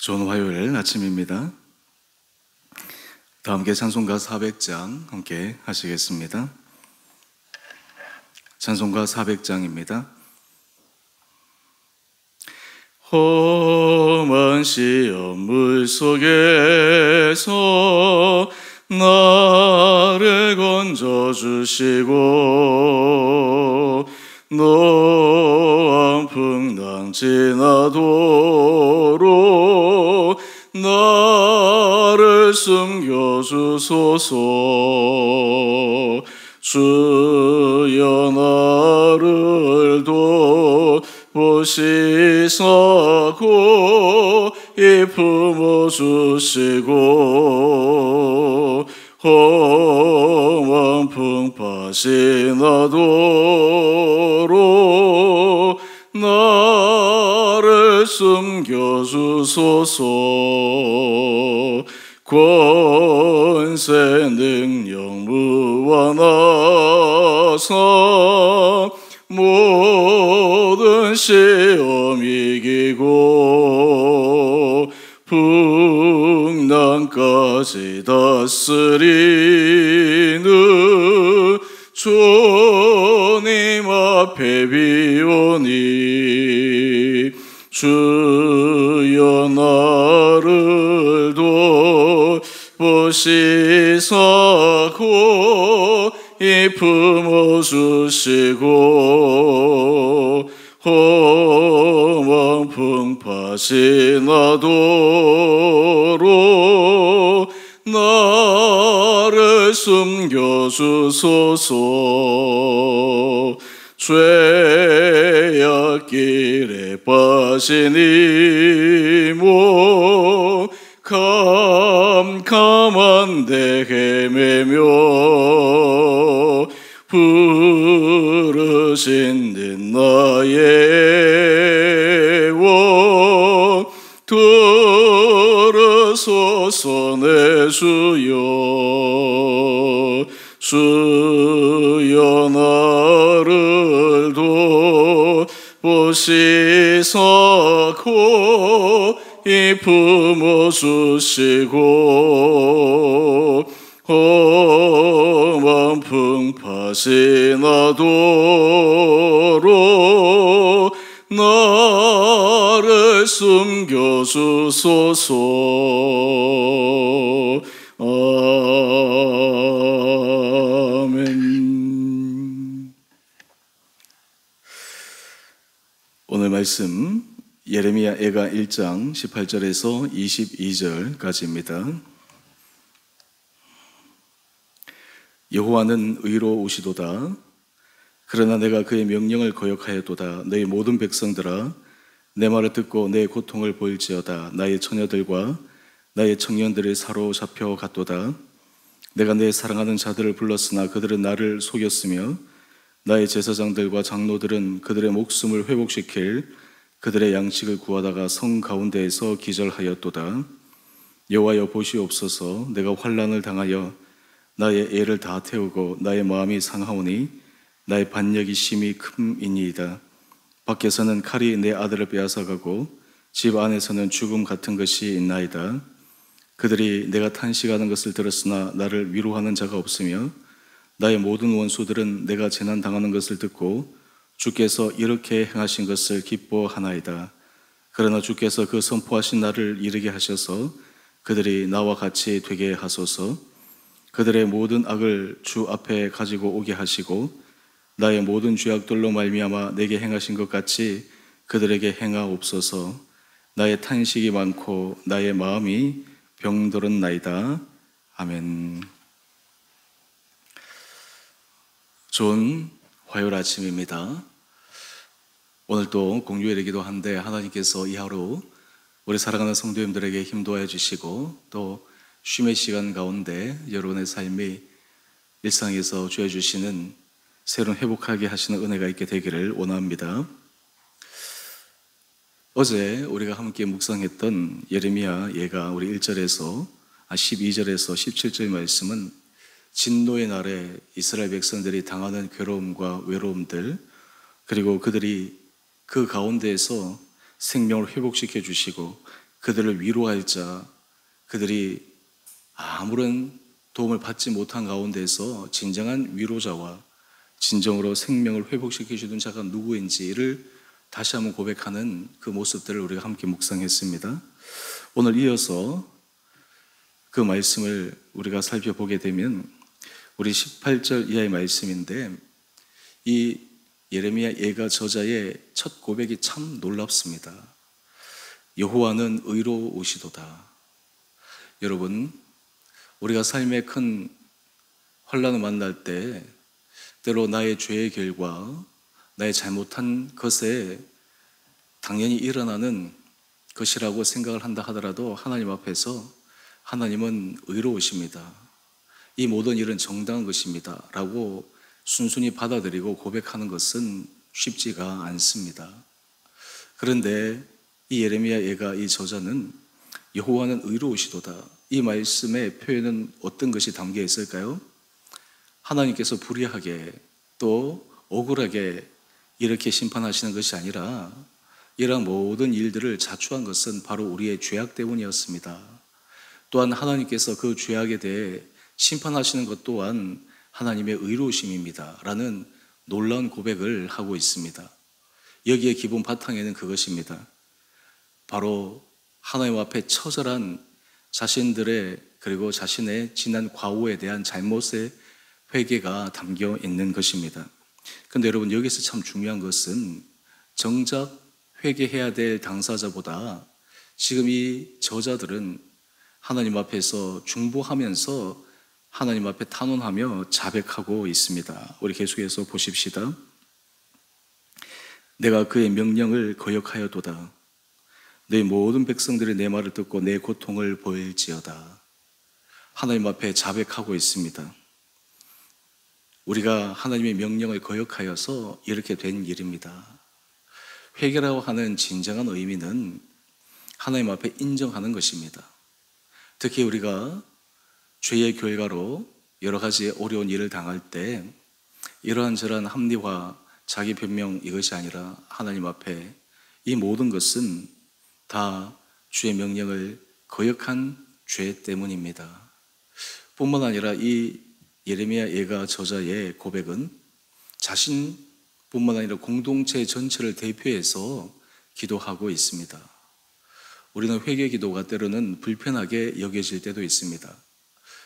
좋은 화요일 아침입니다. 다 함께 찬송가 400장 함께 하시겠습니다. 찬송가 400장입니다. 험한 시험 물속에서 나를 건져주시고 노암 풍랑 지나도록 나를 숨겨주소서. 주여 나를 보시사고 이 품어주시고 험한 풍파시 나도록 나를 숨겨주소서. 권세 능력 무한하사 모든 시험 이기고 풍랑까지 다스리는 주님 앞에 비오니 주여 나를 보시사고 이 품어주시고 험한 풍파시 나도록 나를 숨겨주소서. 죄악길에 빠진 이몸 캄캄한데 헤매며 부르신 듯 나의 원 들으소서. 내 주여 주여 나를 보시사고 이 품어주시고 험한 풍파시 나도록 나를 숨겨주소서. 아멘. 오늘 말씀 예레미야 애가 1장 18절에서 22절까지입니다. 여호와는 의로우시도다. 그러나 내가 그의 명령을 거역하였도다. 너희 모든 백성들아 내 말을 듣고 내 고통을 보일지어다. 나의 처녀들과 나의 청년들이 사로잡혀 갔도다. 내가 내 사랑하는 자들을 불렀으나 그들은 나를 속였으며 나의 제사장들과 장로들은 그들의 목숨을 회복시킬 그들의 양식을 구하다가 성 가운데에서 기절하였도다. 여호와여 보시옵소서. 내가 환난을 당하여 나의 애를 다 태우고 나의 마음이 상하오니 나의 반역이 심히 큼이니이다. 밖에서는 칼이 내 아들을 빼앗아가고 집 안에서는 죽음 같은 것이 있나이다. 그들이 내가 탄식하는 것을 들었으나 나를 위로하는 자가 없으며 나의 모든 원수들은 내가 재난 당하는 것을 듣고 주께서 이렇게 행하신 것을 기뻐하나이다. 그러나 주께서 그 선포하신 날을 이르게 하셔서 그들이 나와 같이 되게 하소서. 그들의 모든 악을 주 앞에 가지고 오게 하시고 나의 모든 죄악들로 말미암아 내게 행하신 것 같이 그들에게 행하옵소서. 나의 탄식이 많고 나의 마음이 병들었나이다. 아멘. 좋은 화요일 아침입니다. 오늘도 공휴일이기도 한데 하나님께서 이 하루 우리 사랑하는 성도님들에게 힘도하여 주시고 또 쉼의 시간 가운데 여러분의 삶이 일상에서 주어주시는 새로운 회복하게 하시는 은혜가 있게 되기를 원합니다. 어제 우리가 함께 묵상했던 예레미야 예가 우리 1절에서 12절에서 17절 말씀은 진노의 날에 이스라엘 백성들이 당하는 괴로움과 외로움들, 그리고 그들이 그 가운데에서 생명을 회복시켜 주시고 그들을 위로할 자, 그들이 아무런 도움을 받지 못한 가운데서 진정한 위로자와 진정으로 생명을 회복시켜 주는 자가 누구인지를 다시 한번 고백하는 그 모습들을 우리가 함께 묵상했습니다. 오늘 이어서 그 말씀을 우리가 살펴보게 되면 우리 18절 이하의 말씀인데, 이 예레미야 예가 저자의 첫 고백이 참 놀랍습니다. 여호와는 의로우시도다. 여러분, 우리가 삶의 큰 환난을 만날 때 때로 나의 죄의 결과, 나의 잘못한 것에 당연히 일어나는 것이라고 생각을 한다 하더라도 하나님 앞에서 하나님은 의로우십니다. 이 모든 일은 정당한 것입니다 라고 순순히 받아들이고 고백하는 것은 쉽지가 않습니다. 그런데 이 예레미야 예가 이 저자는 여호와는 의로우시도다, 이 말씀의 표현은 어떤 것이 담겨 있을까요? 하나님께서 불의하게 또 억울하게 이렇게 심판하시는 것이 아니라 이러한 모든 일들을 자초한 것은 바로 우리의 죄악 때문이었습니다. 또한 하나님께서 그 죄악에 대해 심판하시는 것 또한 하나님의 의로우심입니다 라는 놀라운 고백을 하고 있습니다. 여기에 기본 바탕에는 그것입니다. 바로 하나님 앞에 처절한 자신들의 그리고 자신의 지난 과오에 대한 잘못의 회개가 담겨 있는 것입니다. 그런데 여러분, 여기서 참 중요한 것은 정작 회개해야 될 당사자보다 지금 이 저자들은 하나님 앞에서 중보하면서 하나님 앞에 탄원하며 자백하고 있습니다. 우리 계속해서 보십시다. 내가 그의 명령을 거역하여도다. 너희 모든 백성들이 내 말을 듣고 내 고통을 보일지어다. 하나님 앞에 자백하고 있습니다. 우리가 하나님의 명령을 거역하여서 이렇게 된 일입니다. 회개라고 하는 진정한 의미는 하나님 앞에 인정하는 것입니다. 특히 우리가 죄의 결과로 여러 가지 어려운 일을 당할 때 이러한 저러한 합리화, 자기 변명, 이것이 아니라 하나님 앞에 이 모든 것은 다 주의 명령을 거역한 죄 때문입니다. 뿐만 아니라 이 예레미야 예가 저자의 고백은 자신뿐만 아니라 공동체 전체를 대표해서 기도하고 있습니다. 우리는 회개 기도가 때로는 불편하게 여겨질 때도 있습니다.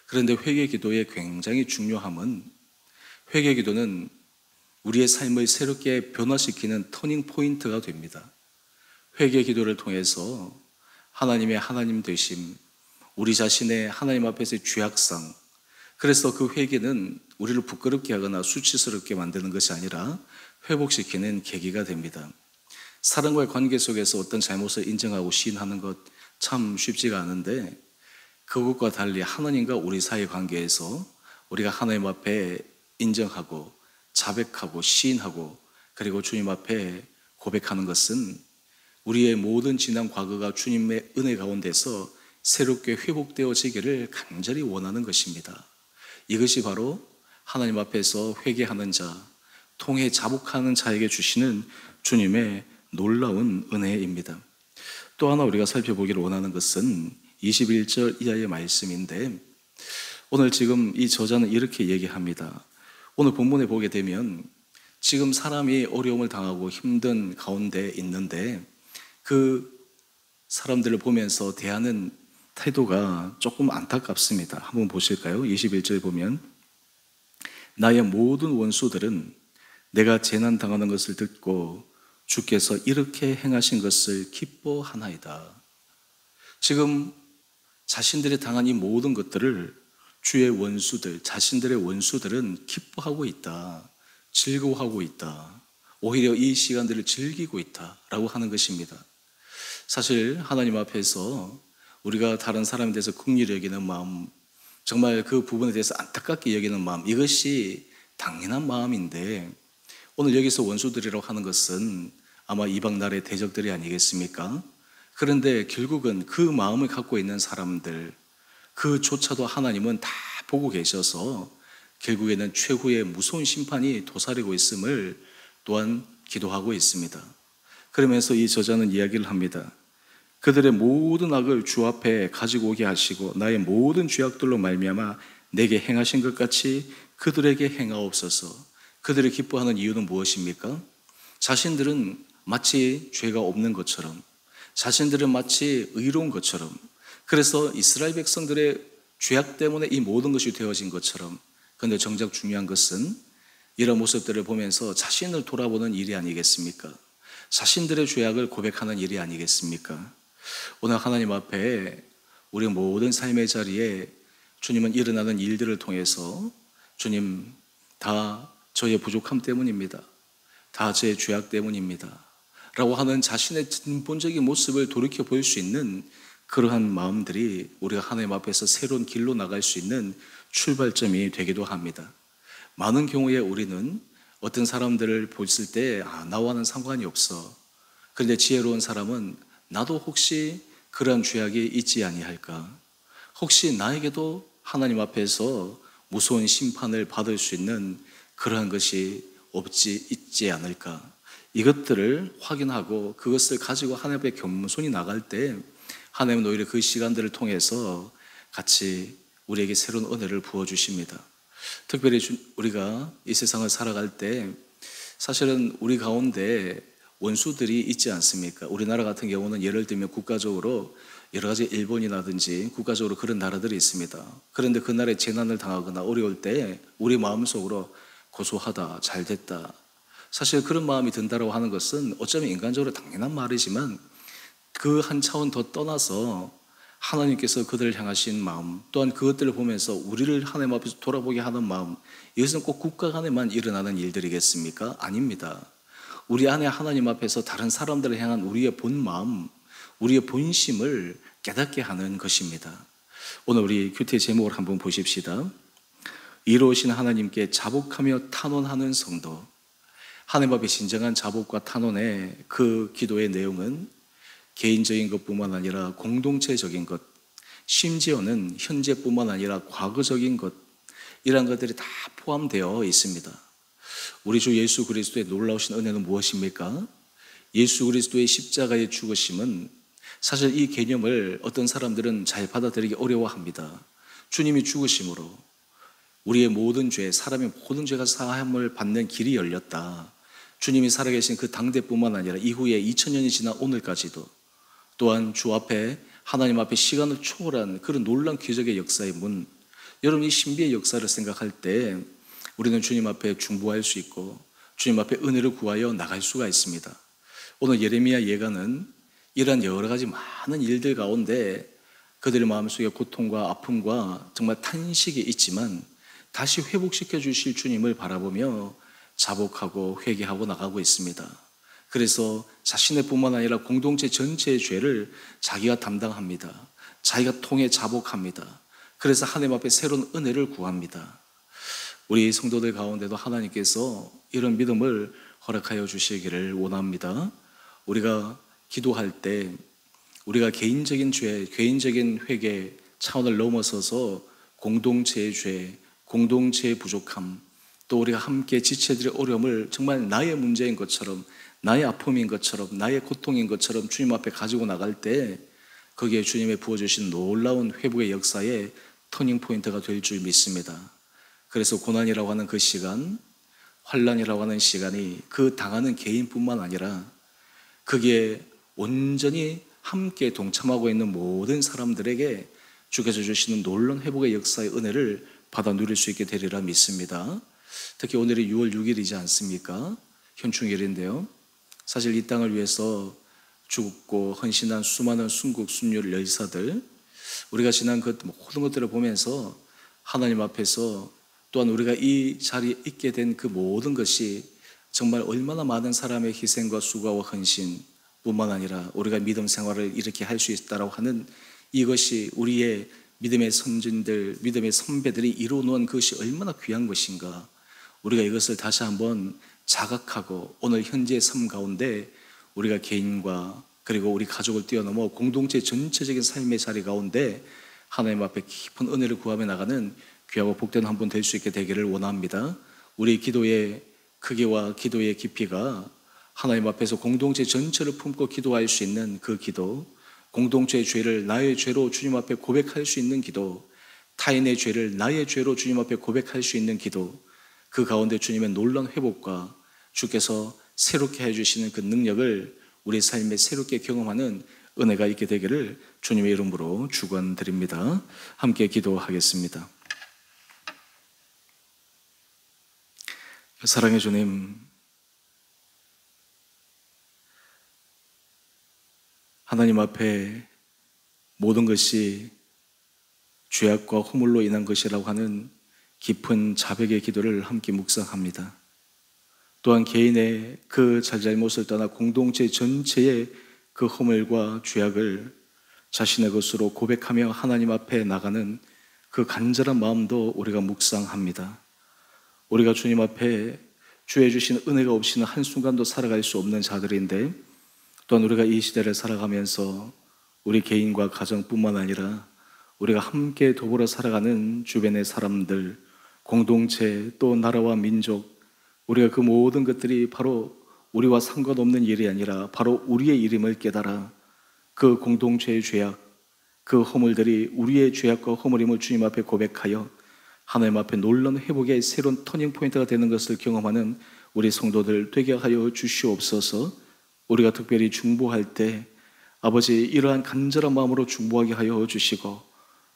그런데 회개 기도의 굉장히 중요함은, 회개 기도는 우리의 삶을 새롭게 변화시키는 터닝 포인트가 됩니다. 회개 기도를 통해서 하나님의 하나님 되심, 우리 자신의 하나님 앞에서의 죄악상, 그래서 그 회개는 우리를 부끄럽게 하거나 수치스럽게 만드는 것이 아니라 회복시키는 계기가 됩니다. 사람과의 관계 속에서 어떤 잘못을 인정하고 시인하는 것 참 쉽지가 않은데, 그것과 달리 하나님과 우리 사이 관계에서 우리가 하나님 앞에 인정하고 자백하고 시인하고 그리고 주님 앞에 고백하는 것은 우리의 모든 지난 과거가 주님의 은혜 가운데서 새롭게 회복되어지기를 간절히 원하는 것입니다. 이것이 바로 하나님 앞에서 회개하는 자, 통해 자복하는 자에게 주시는 주님의 놀라운 은혜입니다. 또 하나 우리가 살펴보기를 원하는 것은 21절 이하의 말씀인데, 오늘 지금 이 저자는 이렇게 얘기합니다. 오늘 본문에 보게 되면 지금 사람이 어려움을 당하고 힘든 가운데 있는데 그 사람들을 보면서 대하는 태도가 조금 안타깝습니다. 한번 보실까요? 21절 보면 나의 모든 원수들은 내가 재난 당하는 것을 듣고 주께서 이렇게 행하신 것을 기뻐하나이다. 지금 자신들이 당한 이 모든 것들을 주의 원수들, 자신들의 원수들은 기뻐하고 있다, 즐거워하고 있다, 오히려 이 시간들을 즐기고 있다라고 하는 것입니다. 사실 하나님 앞에서 우리가 다른 사람에 대해서 긍휼히 여기는 마음, 정말 그 부분에 대해서 안타깝게 여기는 마음, 이것이 당연한 마음인데, 오늘 여기서 원수들이라고 하는 것은 아마 이방 나라의 대적들이 아니겠습니까? 그런데 결국은 그 마음을 갖고 있는 사람들, 그조차도 하나님은 다 보고 계셔서 결국에는 최후의 무서운 심판이 도사리고 있음을 또한 기도하고 있습니다. 그러면서 이 저자는 이야기를 합니다. 그들의 모든 악을 주 앞에 가지고 오게 하시고 나의 모든 죄악들로 말미암아 내게 행하신 것 같이 그들에게 행하옵소서. 그들이 기뻐하는 이유는 무엇입니까? 자신들은 마치 죄가 없는 것처럼, 자신들은 마치 의로운 것처럼, 그래서 이스라엘 백성들의 죄악 때문에 이 모든 것이 되어진 것처럼. 그런데 정작 중요한 것은 이런 모습들을 보면서 자신을 돌아보는 일이 아니겠습니까? 자신들의 죄악을 고백하는 일이 아니겠습니까? 오늘 하나님 앞에 우리 모든 삶의 자리에 주님은 일어나는 일들을 통해서 주님, 다 저의 부족함 때문입니다. 다 제 죄악 때문입니다. 라고 하는 자신의 근본적인 모습을 돌이켜 볼 수 있는 그러한 마음들이 우리가 하나님 앞에서 새로운 길로 나갈 수 있는 출발점이 되기도 합니다. 많은 경우에 우리는 어떤 사람들을 봤을 때 나와는 상관이 없어. 그런데 지혜로운 사람은 나도 혹시 그러한 죄악이 있지 아니할까? 혹시 나에게도 하나님 앞에서 무서운 심판을 받을 수 있는 그러한 것이 있지 않을까? 이것들을 확인하고 그것을 가지고 하나님 앞에 겸손히 나갈 때 하나님은 오히려 그 시간들을 통해서 같이 우리에게 새로운 은혜를 부어주십니다. 특별히 우리가 이 세상을 살아갈 때 사실은 우리 가운데 원수들이 있지 않습니까? 우리나라 같은 경우는 예를 들면 국가적으로 여러 가지 일본이라든지 국가적으로 그런 나라들이 있습니다. 그런데 그 나라에 재난을 당하거나 어려울 때 우리 마음속으로 고소하다, 잘 됐다. 사실 그런 마음이 든다고 하는 것은 어쩌면 인간적으로 당연한 말이지만 그 한 차원 더 떠나서 하나님께서 그들을 향하신 마음, 또한 그것들을 보면서 우리를 하나님 앞에서 돌아보게 하는 마음, 이것은 꼭 국가 간에만 일어나는 일들이겠습니까? 아닙니다. 우리 안에 하나님 앞에서 다른 사람들을 향한 우리의 본 마음, 우리의 본심을 깨닫게 하는 것입니다. 오늘 우리 큐티의 제목을 한번 보십시다. 이로우신 하나님께 자복하며 탄원하는 성도. 하나님 앞에 진정한 자복과 탄원의 그 기도의 내용은 개인적인 것뿐만 아니라 공동체적인 것, 심지어는 현재뿐만 아니라 과거적인 것, 이러한 것들이 다 포함되어 있습니다. 우리 주 예수 그리스도의 놀라우신 은혜는 무엇입니까? 예수 그리스도의 십자가의 죽으심은 사실 이 개념을 어떤 사람들은 잘 받아들이기 어려워합니다. 주님이 죽으심으로 우리의 모든 죄, 사람의 모든 죄가 사함을 받는 길이 열렸다. 주님이 살아계신 그 당대뿐만 아니라 이후에 2000년이 지난 오늘까지도 또한 주 앞에 하나님 앞에 시간을 초월한 그런 놀라운 기적의 역사의 문, 여러분 이 신비의 역사를 생각할 때 우리는 주님 앞에 중보할 수 있고 주님 앞에 은혜를 구하여 나갈 수가 있습니다. 오늘 예레미야 예가는 이러한 여러 가지 많은 일들 가운데 그들의 마음속에 고통과 아픔과 정말 탄식이 있지만 다시 회복시켜 주실 주님을 바라보며 자복하고 회개하고 나가고 있습니다. 그래서 자신의 뿐만 아니라 공동체 전체의 죄를 자기가 담당합니다. 자기가 통해 자복합니다. 그래서 하나님 앞에 새로운 은혜를 구합니다. 우리 성도들 가운데도 하나님께서 이런 믿음을 허락하여 주시기를 원합니다. 우리가 기도할 때 우리가 개인적인 죄, 개인적인 회개 차원을 넘어서서 공동체의 죄, 공동체의 부족함, 또 우리가 함께 지체들의 어려움을 정말 나의 문제인 것처럼, 나의 아픔인 것처럼, 나의 고통인 것처럼 주님 앞에 가지고 나갈 때 거기에 주님의 부어주신 놀라운 회복의 역사의 터닝 포인트가 될 줄 믿습니다. 그래서 고난이라고 하는 그 시간, 환난이라고 하는 시간이 그 당하는 개인뿐만 아니라 거기에 온전히 함께 동참하고 있는 모든 사람들에게 주께서 주시는 놀라운 회복의 역사의 은혜를 받아 누릴 수 있게 되리라 믿습니다. 특히 오늘이 6월 6일이지 않습니까? 현충일인데요. 사실 이 땅을 위해서 죽고 헌신한 수많은 순국 순율 열사들, 우리가 지난 그 모든 것들을 보면서 하나님 앞에서 또한 우리가 이 자리에 있게 된 그 모든 것이 정말 얼마나 많은 사람의 희생과 수고와 헌신 뿐만 아니라 우리가 믿음 생활을 이렇게 할 수 있다고 하는 이것이 우리의 믿음의 선진들, 믿음의 선배들이 이루어놓은 것이 얼마나 귀한 것인가. 우리가 이것을 다시 한번 자각하고 오늘 현재의 삶 가운데 우리가 개인과 그리고 우리 가족을 뛰어넘어 공동체 전체적인 삶의 자리 가운데 하나님 앞에 깊은 은혜를 구하며 나가는 귀하고 복된 한 분 될 수 있게 되기를 원합니다. 우리 기도의 크기와 기도의 깊이가 하나님 앞에서 공동체 전체를 품고 기도할 수 있는 그 기도, 공동체의 죄를 나의 죄로 주님 앞에 고백할 수 있는 기도, 타인의 죄를 나의 죄로 주님 앞에 고백할 수 있는 기도, 그 가운데 주님의 놀라운 회복과 주께서 새롭게 해주시는 그 능력을 우리 삶에 새롭게 경험하는 은혜가 있게 되기를 주님의 이름으로 축원드립니다. 함께 기도하겠습니다. 사랑의 주님, 하나님 앞에 모든 것이 죄악과 허물로 인한 것이라고 하는 깊은 자백의 기도를 함께 묵상합니다. 또한 개인의 그 잘잘못을 떠나 공동체 전체의 그 허물과 죄악을 자신의 것으로 고백하며 하나님 앞에 나가는 그 간절한 마음도 우리가 묵상합니다. 우리가 주님 앞에 주의 주신 은혜가 없이는 한순간도 살아갈 수 없는 자들인데, 또한 우리가 이 시대를 살아가면서 우리 개인과 가정뿐만 아니라 우리가 함께 더불어 살아가는 주변의 사람들, 공동체, 또 나라와 민족, 우리가 그 모든 것들이 바로 우리와 상관없는 일이 아니라 바로 우리의 일임을 깨달아 그 공동체의 죄악, 그 허물들이 우리의 죄악과 허물임을 주님 앞에 고백하여 하나님 앞에 놀라운 회복의 새로운 터닝포인트가 되는 것을 경험하는 우리 성도들 되게 하여 주시옵소서. 우리가 특별히 중보할 때 아버지 이러한 간절한 마음으로 중보하게 하여 주시고,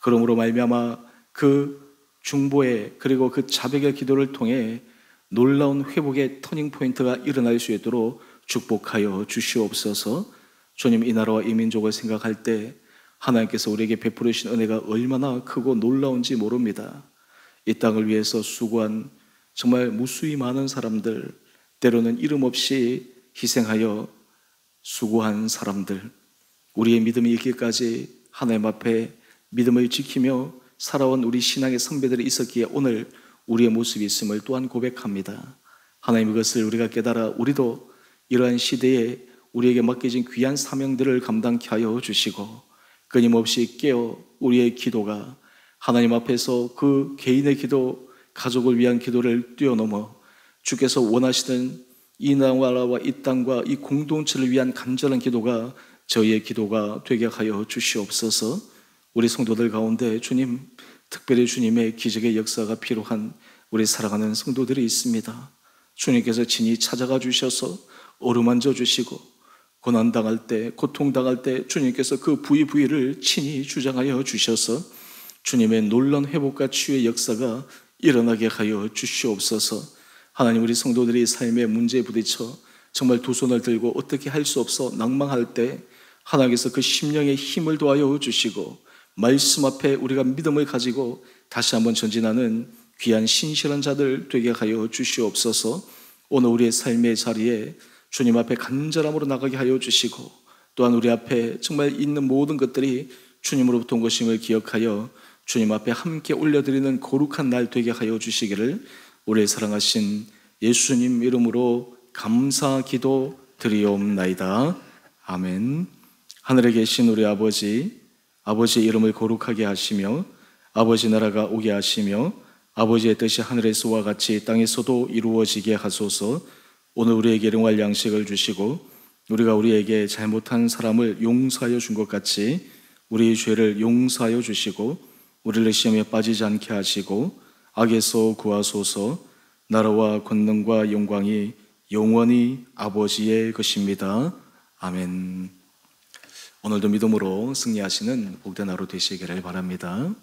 그러므로 말미암아 그 중보에 그리고 그 자백의 기도를 통해 놀라운 회복의 터닝포인트가 일어날 수 있도록 축복하여 주시옵소서. 주님, 이 나라와 이 민족을 생각할 때 하나님께서 우리에게 베풀으신 은혜가 얼마나 크고 놀라운지 모릅니다. 이 땅을 위해서 수고한 정말 무수히 많은 사람들, 때로는 이름 없이 희생하여 수고한 사람들, 우리의 믿음이 있기까지 하나님 앞에 믿음을 지키며 살아온 우리 신앙의 선배들이 있었기에 오늘 우리의 모습이 있음을 또한 고백합니다. 하나님, 이것을 우리가 깨달아 우리도 이러한 시대에 우리에게 맡겨진 귀한 사명들을 감당케 하여 주시고, 끊임없이 깨어 우리의 기도가 하나님 앞에서 그 개인의 기도, 가족을 위한 기도를 뛰어넘어 주께서 원하시는 이 나라와 이 땅과 이 공동체를 위한 간절한 기도가 저희의 기도가 되게 하여 주시옵소서. 우리 성도들 가운데 주님, 특별히 주님의 기적의 역사가 필요한 우리 사랑하는 성도들이 있습니다. 주님께서 친히 찾아가 주셔서 어루만져 주시고, 고난당할 때, 고통당할 때 주님께서 그 부위부위를 친히 주장하여 주셔서 주님의 놀라운 회복과 치유의 역사가 일어나게 하여 주시옵소서. 하나님, 우리 성도들이 삶의 문제에 부딪혀 정말 두 손을 들고 어떻게 할 수 없어 낭망할 때 하나님께서 그 심령의 힘을 도하여 주시고, 말씀 앞에 우리가 믿음을 가지고 다시 한번 전진하는 귀한 신실한 자들 되게 하여 주시옵소서. 오늘 우리의 삶의 자리에 주님 앞에 간절함으로 나가게 하여 주시고, 또한 우리 앞에 정말 있는 모든 것들이 주님으로부터 온 것임을 기억하여 주님 앞에 함께 올려드리는 거룩한 날 되게 하여 주시기를 우리의 사랑하신 예수님 이름으로 감사 기도 드리옵나이다. 아멘. 하늘에 계신 우리 아버지, 아버지의 이름을 거룩하게 하시며 아버지 나라가 오게 하시며 아버지의 뜻이 하늘에서와 같이 땅에서도 이루어지게 하소서. 오늘 우리에게 일용할 양식을 주시고 우리가 우리에게 잘못한 사람을 용서하여 준 것 같이 우리의 죄를 용서하여 주시고 우리를 시험에 빠지지 않게 하시고 악에서 구하소서. 나라와 권능과 영광이 영원히 아버지의 것입니다. 아멘. 오늘도 믿음으로 승리하시는 복된 하루 되시기를 바랍니다.